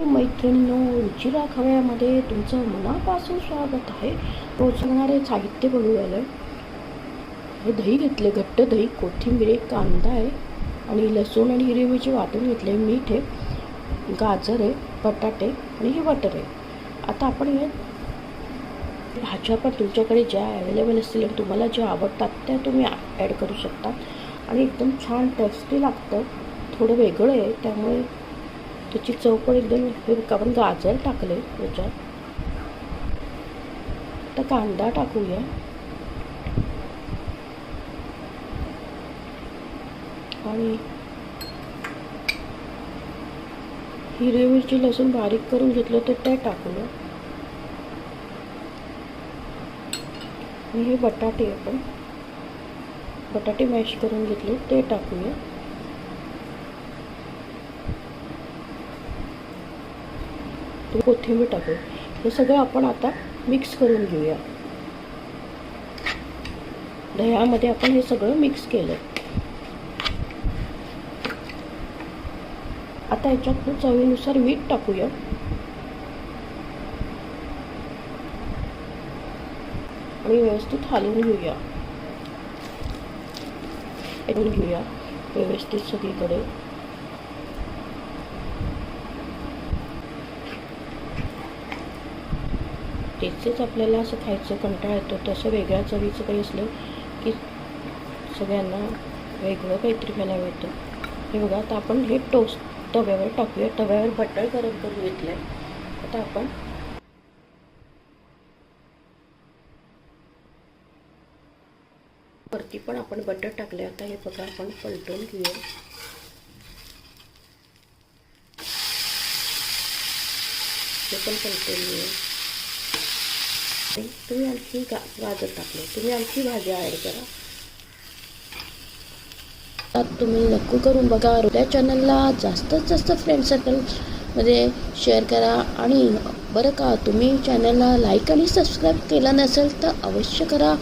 मैत्रिणींनो, रुचिरा खवय्यामध्ये तुमचं मनापासून स्वागत आहे. रोज लागणारे साहित्य बघूया. हे दही घेतले, घट्ट दही, कोथिंबीर, कांदा आहे आणि लसूण आणि हिरवी मिरची वाटून घेतले, मीठ आहे, गाजर आहे, बटाटे आणि हे बटर आहे. आता आपण हे भाज्या पण तुमच्याकडे ज्या अवेलेबल असतील आणि तुम्हाला ज्या आवडतात त्या तुम्ही ॲड करू शकता आणि एकदम छान टेस्टी लागतं. थोडं वेगळं आहे त्यामुळे त्याची चव पण एकदम. आपण गाजर टाकले त्याच्यात. आता कांदा टाकूया आणि हिरवी मिरची लसूण बारीक करून घेतलं तर ते टाकूया आणि हे बटाटे आपण बटाटे मॅश करून घेतले ते टाकूया. कोथिंबीर टाकूया. हे सगळं आपण आता मिक्स करून घेऊया. दह्यामध्ये आपण हे सगळं मिक्स केलं. आता याच्यात चवीनुसार मीठ टाकूया आणि व्यवस्थित हलवून घेऊया. व्यवस्थित सगळीकडे. तेच आपल्याला असं खायचं कंटाळा येतो, तसं वेगळ्या चवीचं काही असलं की सगळ्यांना वेगळं काहीतरी खायला मिळतं. हे बघा, आता आपण हे टोस्ट तव्यावर टाकूया. तव्यावर बटर गरम करून घेतलं आहे. आता आपण वरती पण आपण बटर टाकले. आता हे बघा, आपण पलटून घेऊया. हे पण पलटून घेऊया. तुम्ही आणखी गाजर टाकले, तुम्ही आणखी भाज्या ॲड करा. तुम्ही नक्की करून बघा. त्या चॅनलला जास्तीत जास्त फ्रेंड सर्कलमध्ये शेअर करा. आणि बरं का, तुम्ही चॅनलला लाईक आणि सबस्क्राईब केला नसेल तर अवश्य करा.